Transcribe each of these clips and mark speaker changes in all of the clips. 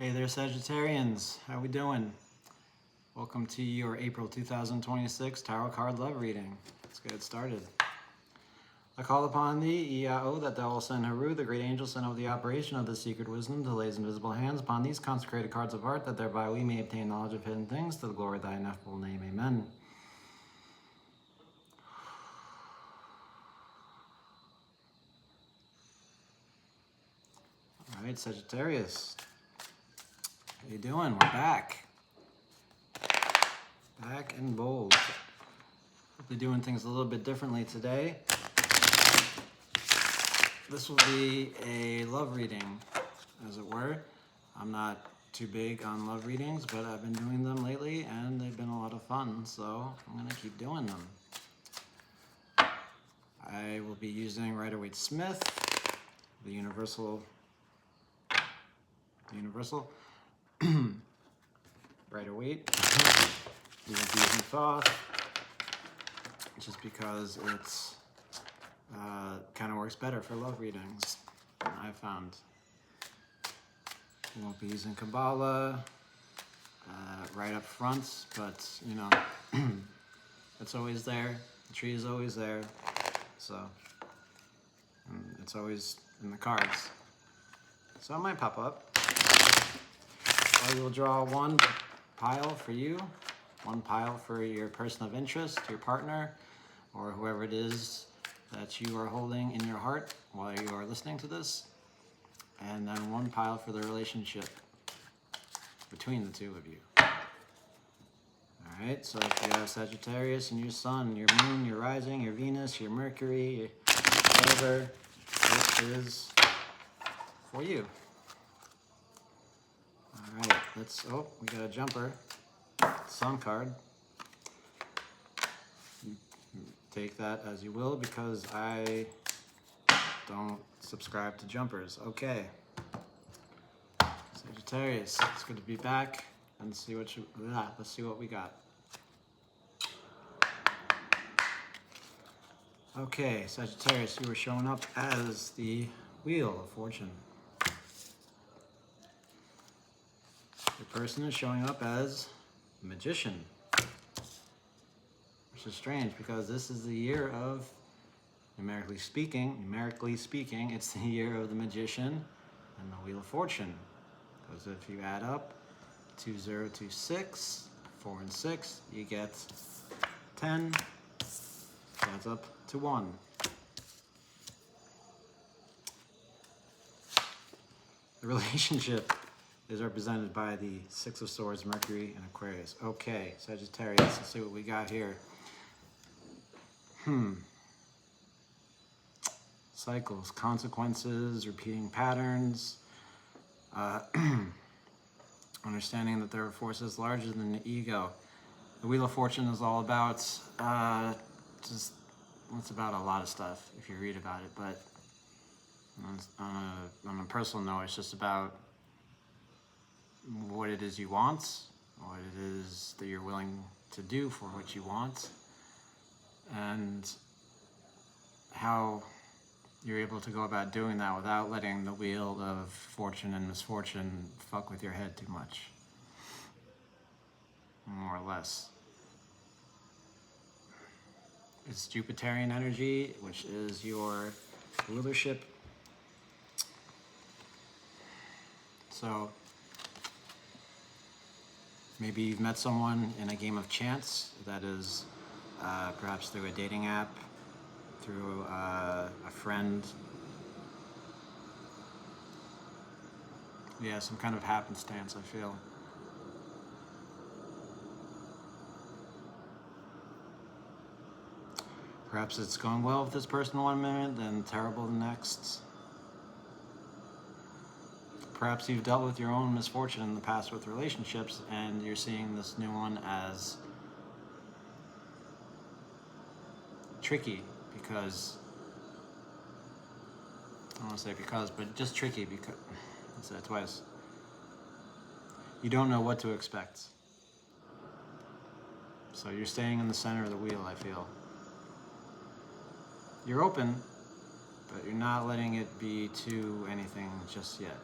Speaker 1: Hey there, Sagittarians. How we doing? Welcome to your April 2026 Tarot Card Love Reading. Let's get it started. I call upon thee, Iao, that thou will send Haru, the great angel, sent over the operation of this secret wisdom, to lay his invisible hands upon these consecrated cards of art, that thereby we may obtain knowledge of hidden things, to the glory of thy ineffable name. Amen. All right, Sagittarius. How you doing? We're back. Back and bold. We'll be doing things a little bit differently today. This will be a love reading, as it were. I'm not too big on love readings, but I've been doing them lately, and they've been a lot of fun, so I'm going to keep doing them. I will be using Rider-Waite-Smith, the Universal Rider-Waite. We won't be using Thoth, just because it's kind of works better for love readings, I found. We won't be using Kabbalah right up front, but you know, it's always there. The tree is always there, so it's always in the cards. So it might pop up. I will draw one pile for you, one pile for your person of interest, your partner, or whoever it is that you are holding in your heart while you are listening to this, and then one pile for the relationship between the two of you. All right, so if you have Sagittarius and your sun, your moon, your rising, your Venus, your Mercury, whatever, this is for you. All right, we got a jumper, sun card. Take that as you will, because I don't subscribe to jumpers. Okay. Sagittarius, it's good to be back and let's see what we got. Okay, Sagittarius, you were showing up as the Wheel of Fortune. Your person is showing up as the Magician. Which is strange, because this is the year of, numerically speaking, it's the year of the Magician and the Wheel of Fortune. Because if you add up 2026, 4 and 6, you get 10, adds up to 1. The relationship is represented by the Six of Swords, Mercury, and Aquarius. Okay, Sagittarius, let's see what we got here. Cycles, consequences, repeating patterns, understanding that there are forces larger than the ego. The Wheel of Fortune is all about, it's about a lot of stuff if you read about it, but on a personal note, it's just about what it is you want, what it is that you're willing to do for what you want, and how you're able to go about doing that without letting the wheel of fortune and misfortune fuck with your head too much, more or less. It's Jupiterian energy, which is your rulership. So maybe you've met someone in a game of chance, that is perhaps through a dating app, through a friend. Yeah, some kind of happenstance, I feel. Perhaps it's going well with this person one minute, then terrible the next. Perhaps you've dealt with your own misfortune in the past with relationships, and you're seeing this new one as tricky, because, I don't want to say because, but just tricky, because, I said it twice. You don't know what to expect. So you're staying in the center of the wheel, I feel. You're open, but you're not letting it be to anything just yet.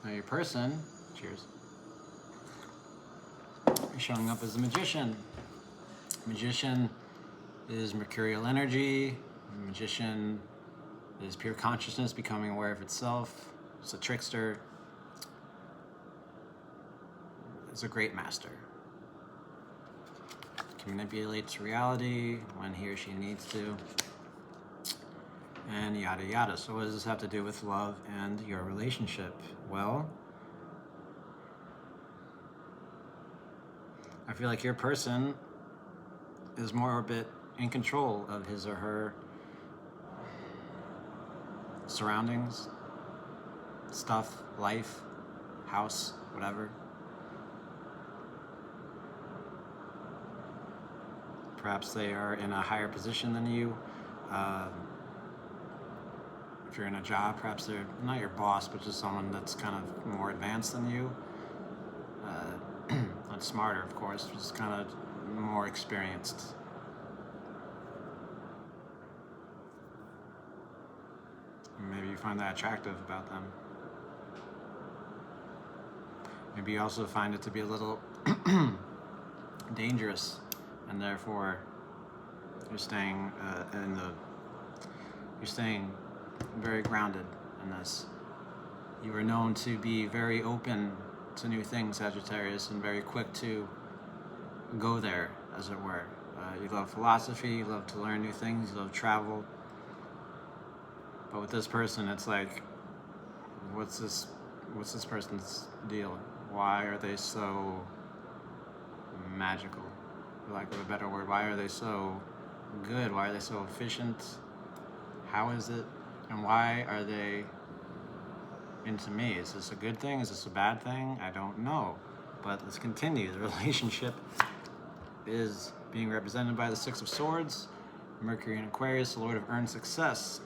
Speaker 1: Now your person Cheers. You're showing up as a magician. Magician is mercurial energy. Magician is pure consciousness becoming aware of itself. It's a trickster. It's a great master. Manipulates reality when he or she needs to, and yada yada. So what does this have to do with love and your relationship? Well, I feel like your person is more a bit in control of his or her surroundings, stuff, life, house, whatever. Perhaps they are in a higher position than you. If you're in a job, perhaps they're not your boss, but just someone that's kind of more advanced than you. Not smarter, of course, just kind of more experienced. Maybe you find that attractive about them. Maybe you also find it to be a little dangerous. And therefore, you're staying very grounded in this. You are known to be very open to new things, Sagittarius, and very quick to go there, as it were. You love philosophy, you love to learn new things, you love travel. But with this person, it's like, what's this person's deal? Why are they so magical? For lack of a better word, why are they so good? Why are they so efficient? How is it? And why are they into me? Is this a good thing? Is this a bad thing? I don't know. But let's continue. The relationship is being represented by the Six of Swords, Mercury in Aquarius, the Lord of Earned Success.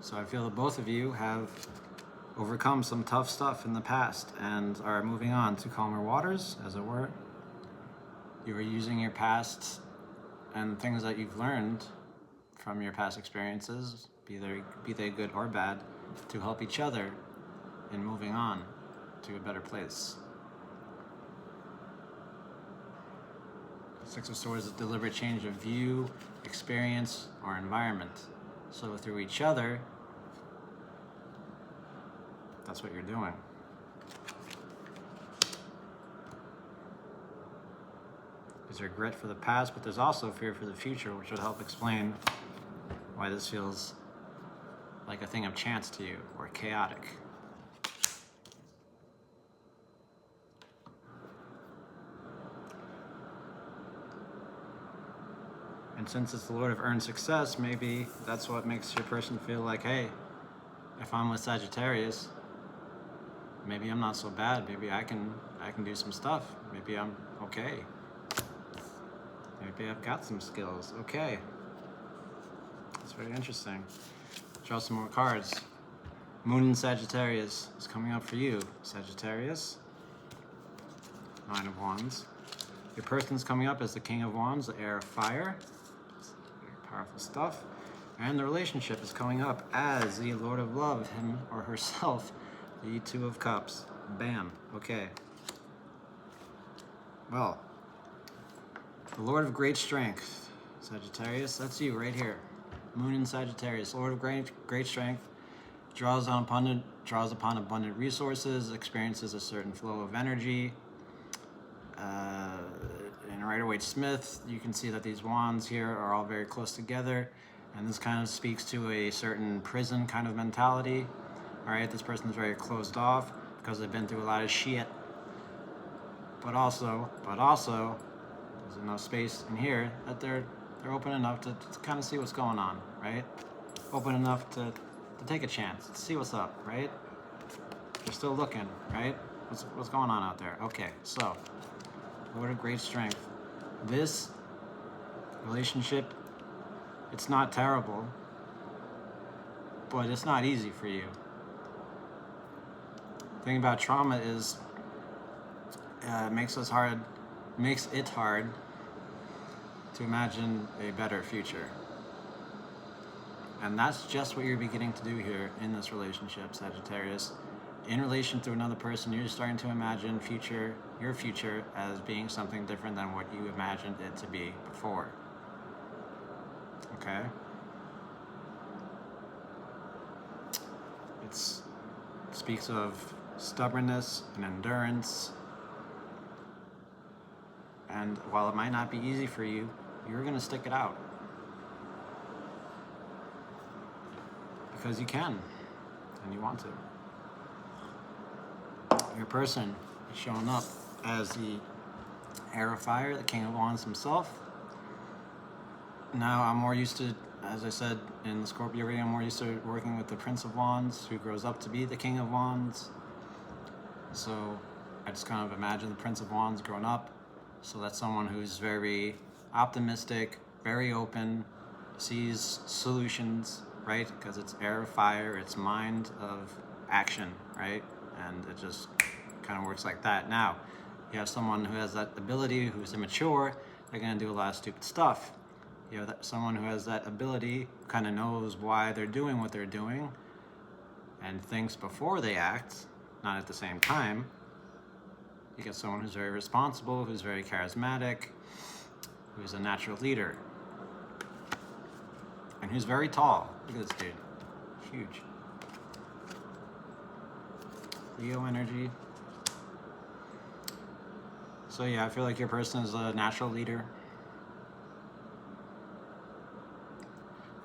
Speaker 1: So I feel that both of you have overcome some tough stuff in the past and are moving on to calmer waters, as it were. You are using your past and things that you've learned from your past experiences, be they good or bad, to help each other in moving on to a better place. Six of Swords is a deliberate change of view, experience, or environment. So through each other, that's what you're doing. There's regret for the past, but there's also fear for the future, which would help explain why this feels like a thing of chance to you, or chaotic. And since it's the Lord of Earned Success, maybe that's what makes your person feel like, hey, if I'm with Sagittarius, maybe I'm not so bad. Maybe I can do some stuff. Maybe I'm okay. Maybe I've got some skills. Okay. That's very interesting. Draw some more cards. Moon in Sagittarius is coming up for you, Sagittarius. Nine of Wands. Your person's coming up as the King of Wands, the Heir of Fire. Very powerful stuff. And the relationship is coming up as the Lord of Love, him or herself, the Two of Cups. Bam. Okay. Well, the Lord of Great Strength, Sagittarius, that's you right here. Moon in Sagittarius, Lord of Great Strength, draws upon abundant resources, experiences a certain flow of energy. In Rider-Waite-Smith, you can see that these wands here are all very close together, and this kind of speaks to a certain prison kind of mentality. All right, this person is very closed off because they've been through a lot of shit. But also, there's enough space in here that they're open enough to kind of see what's going on, right? Open enough to take a chance, to see what's up, right? They're still looking, right? What's going on out there? Okay, so, Lord of Great Strength. This relationship, it's not terrible, but it's not easy for you. The thing about trauma is makes it hard to imagine a better future. And that's just what you're beginning to do here in this relationship, Sagittarius. in relation to another person, you're starting to imagine your future as being something different than what you imagined it to be before. Okay? It speaks of stubbornness and endurance. And while it might not be easy for you, you're going to stick it out. Because you can, and you want to. Your person is showing up as the heir of fire, the King of Wands himself. Now, I'm more used to, as I said in the Scorpio reading, I'm more used to working with the Prince of Wands, who grows up to be the King of Wands. So I just kind of imagine the Prince of Wands growing up. So that's someone who's very optimistic, very open, sees solutions, right? Because it's air of fire, it's mind of action, right? And it just kind of works like that. Now, you have someone who has that ability, who's immature, they're going to do a lot of stupid stuff. You have someone who has that ability, kind of knows why they're doing what they're doing, and thinks before they act, not at the same time. You get someone who's very responsible, who's very charismatic, who's a natural leader, and who's very tall. Look at this dude. Huge. Leo energy. So yeah, I feel like your person is a natural leader.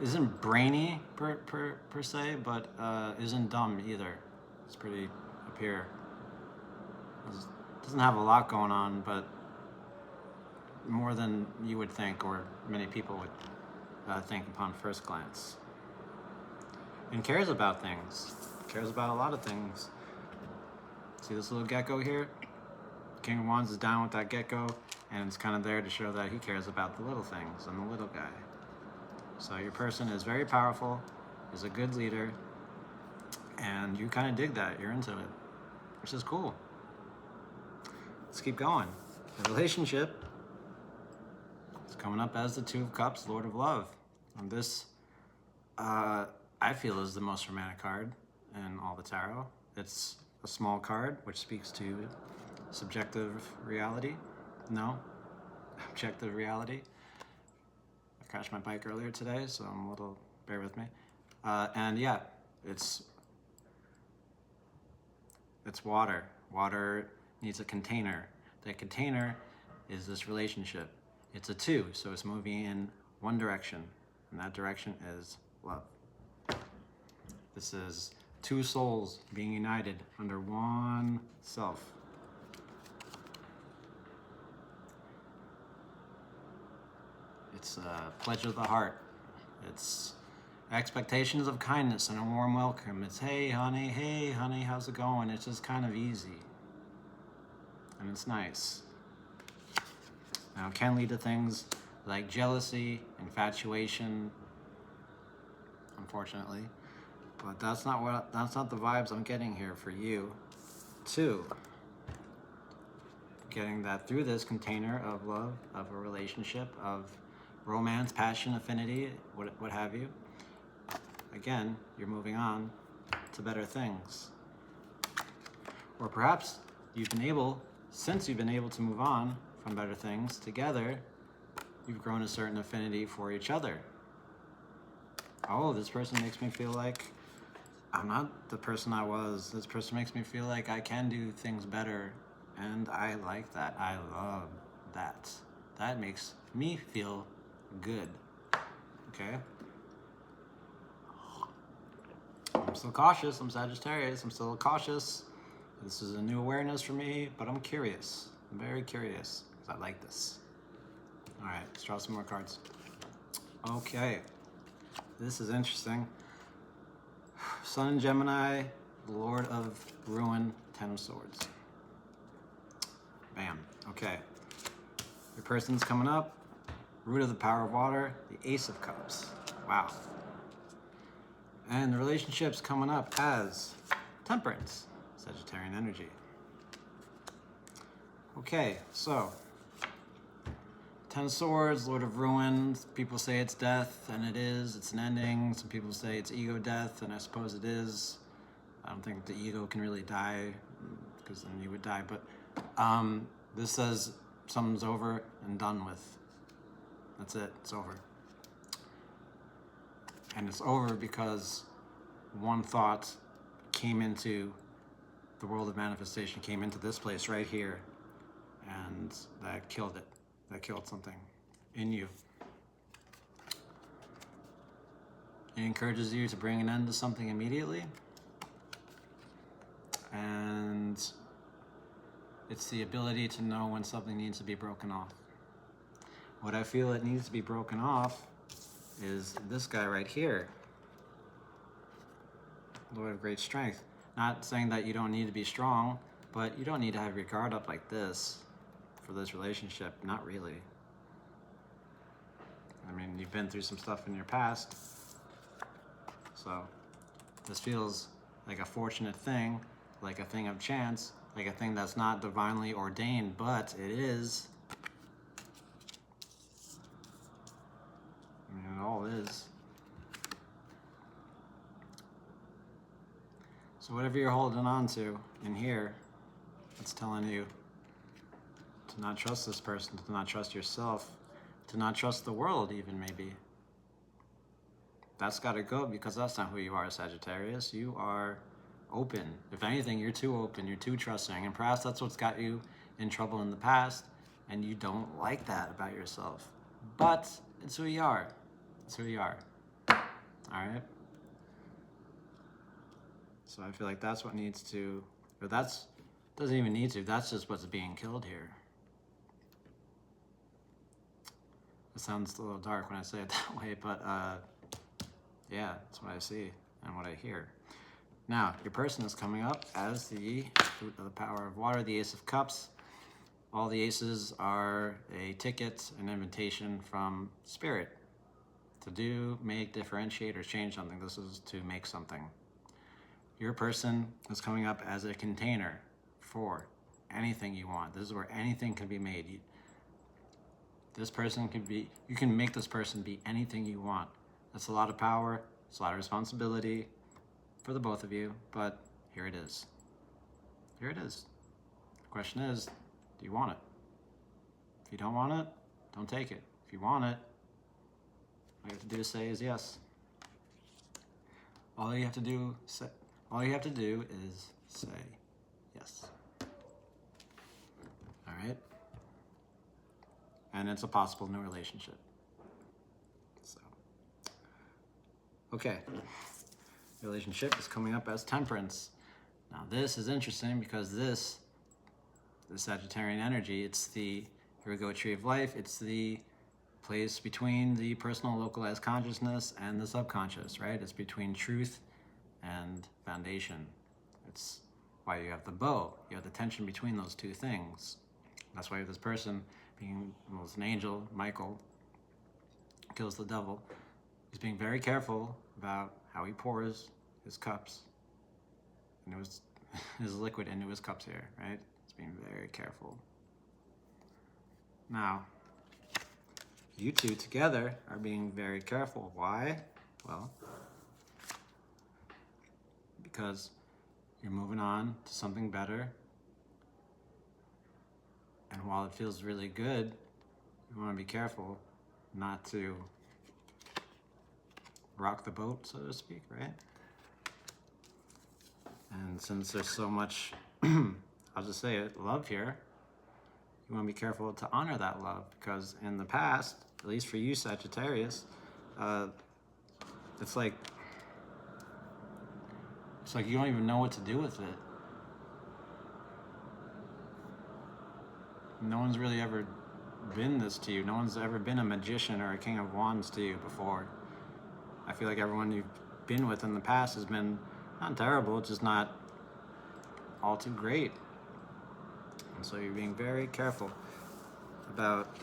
Speaker 1: Isn't brainy per se, but isn't dumb either. It's pretty up here. Doesn't have a lot going on, but more than you would think, or many people would think upon first glance. And cares about things. Cares about a lot of things. See this little gecko here? King of Wands is down with that gecko, and it's kind of there to show that he cares about the little things and the little guy. So your person is very powerful, is a good leader, and you kind of dig that. You're into it, which is cool. Let's keep going. The relationship is coming up as the Two of Cups, Lord of Love. And this, I feel, is the most romantic card in all the tarot. It's a small card, which speaks to subjective reality. No, objective reality. I crashed my bike earlier today, so I'm a little, bear with me. And yeah, it's water. Water needs a container. That container is this relationship. It's a two, so it's moving in one direction, and that direction is love. This is two souls being united under one self. It's a pledge of the heart. It's expectations of kindness and a warm welcome. It's, hey honey, how's it going? It's just kind of easy. And it's nice. Now, it can lead to things like jealousy, infatuation, unfortunately. But that's not the vibes I'm getting here for you, too. Getting that through this container of love, of a relationship, of romance, passion, affinity, what have you. Again, you're moving on to better things. Or perhaps since you've been able to move on from better things together, you've grown a certain affinity for each other. Oh, this person makes me feel like I'm not the person I was. This person makes me feel like I can do things better, and I like that. I love that. That makes me feel good. Okay? I'm still cautious. I'm Sagittarius. I'm still cautious. This is a new awareness for me, but I'm curious. I'm very curious because I like this. All right, let's draw some more cards. Okay, this is interesting. Sun in Gemini, Lord of Ruin, Ten of Swords. Bam. Okay. Your person's coming up. Root of the Power of Water, the Ace of Cups. Wow. And the relationship's coming up as Temperance, Sagittarian energy. Okay, so Ten of Swords, Lord of Ruin. People say it's death, and it is. It's an ending. Some people say it's ego death, and I suppose it is. I don't think the ego can really die, because then you would die. But this says something's over and done with. That's it. It's over. And it's over because one thought came into the world of manifestation, came into this place right here, and that killed it. That killed something in you. It encourages you to bring an end to something immediately. And it's the ability to know when something needs to be broken off. What I feel it needs to be broken off is this guy right here. Lord of great strength. Not saying that you don't need to be strong, but you don't need to have your guard up like this for this relationship. Not really. I mean, you've been through some stuff in your past. So this feels like a fortunate thing, like a thing of chance, like a thing that's not divinely ordained, but it is. I mean, it all is. So whatever you're holding on to in here, it's telling you to not trust this person, to not trust yourself, to not trust the world even, maybe. That's got to go, because that's not who you are, Sagittarius. You are open. If anything, you're too open, you're too trusting, and perhaps that's what's got you in trouble in the past, and you don't like that about yourself. But it's who you are. It's who you are. All right? So I feel like that's what needs to, or that's, doesn't even need to, that's just what's being killed here. It sounds a little dark when I say it that way, but yeah, that's what I see and what I hear. Now, your person is coming up as the fruit of the power of water, the Ace of Cups. All the aces are a ticket, an invitation from Spirit to do, make, differentiate, or change something. This is to make something. Your person is coming up as a container for anything you want. This is where anything can be made. This person can be, you can make this person be anything you want. That's a lot of power, it's a lot of responsibility for the both of you, but here it is. Here it is. The question is, do you want it? If you don't want it, don't take it. If you want it, all you have to do is say is yes. All you have to do is say yes. All right? And it's a possible new relationship. So, okay. Relationship is coming up as Temperance. Now this is interesting because the Sagittarian energy, it's the, here we go, tree of life. It's the place between the personal localized consciousness and the subconscious, right? It's between truth and foundation. It's why you have the bow. You have the tension between those two things. That's why this person, being almost an angel, Michael, kills the devil. He's being very careful about how he pours his cups, and it was his liquid into his cups here, right? He's being very careful. Now, you two together are being very careful. Why? Well, because you're moving on to something better. And while it feels really good, you want to be careful not to rock the boat, so to speak, right? And since there's so much, I'll just say it, love here, you want to be careful to honor that love, because in the past, at least for you, Sagittarius, it's like you don't even know what to do with it. No one's really ever been this to you. No one's ever been a magician or a king of wands to you before. I feel like everyone you've been with in the past has been not terrible, just not all too great. And so you're being very careful about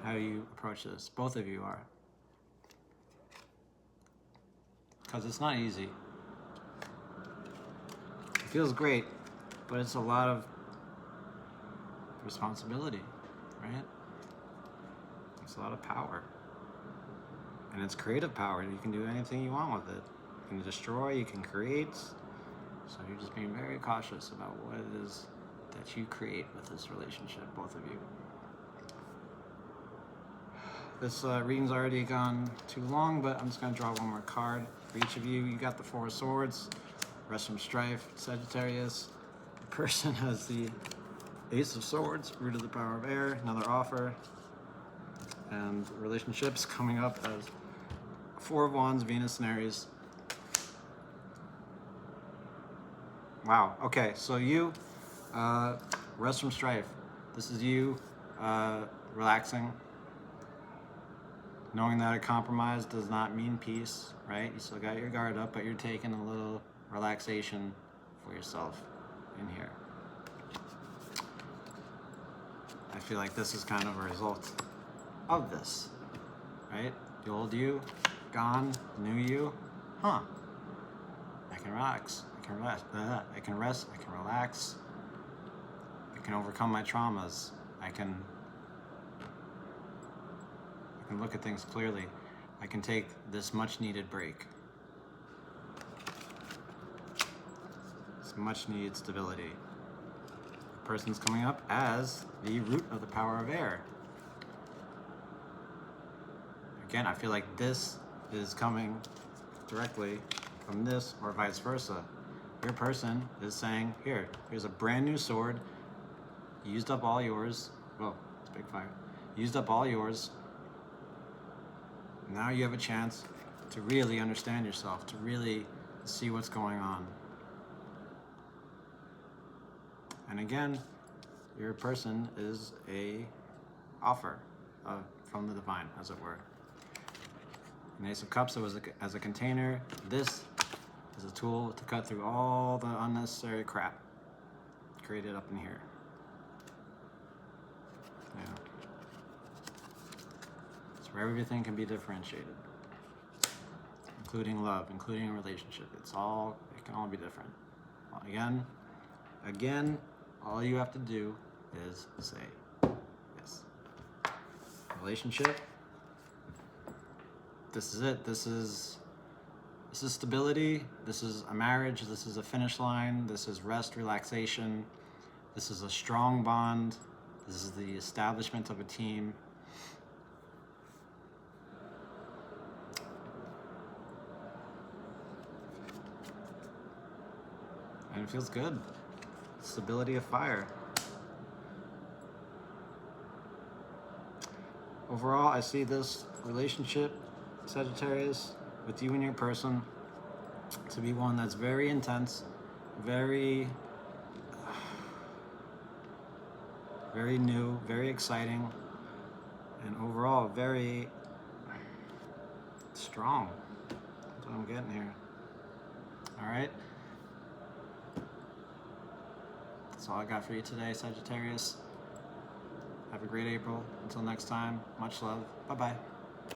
Speaker 1: how you approach this. Both of you are. Because it's not easy. It feels great, but it's a lot of responsibility, right? It's a lot of power. And it's creative power. You can do anything you want with it. You can destroy, you can create. So you're just being very cautious about what it is that you create with this relationship, both of you. This reading's already gone too long, but I'm just going to draw one more card for each of you. You got the Four of Swords, Rest from Strife, Sagittarius. The person has the Ace of Swords, Root of the Power of Air, another offer. And relationships coming up as Four of Wands, Venus and Aries. Wow, okay, so you, Rest from Strife. This is you relaxing. Knowing that a compromise does not mean peace, right? You still got your guard up, but you're taking a little relaxation for yourself in here. I feel like this is kind of a result of this, right? The old you, gone, new you, I can relax, I can rest, I can rest, I can relax, I can overcome my traumas, I can look at things clearly. I can take this much needed break. This much needed stability. The person's coming up as the Root of the Power of Air. Again, I feel like this is coming directly from this or vice versa. Your person is saying, here's a brand new sword. You used up all yours. Whoa, it's big fire. You used up all yours. Now you have a chance to really understand yourself, to really see what's going on. And again, your person is a offer from the divine, as it were. An Ace of Cups as a container. This is a tool to cut through all the unnecessary crap created up in here. Yeah. Where everything can be differentiated, including love, including a relationship. It can all be different. Again, all you have to do is say yes. Relationship. This is it. This is stability. This is a marriage. This is a finish line. This is rest, relaxation. This is a strong bond. This is the establishment of a team. And it feels good. Stability of fire. Overall, I see this relationship, Sagittarius, with you and your person, to be one that's very intense, very new, very exciting, and overall very strong. That's what I'm getting here. All right. That's all I got for you today, Sagittarius. Have a great April. Until next time, much love. Bye-bye.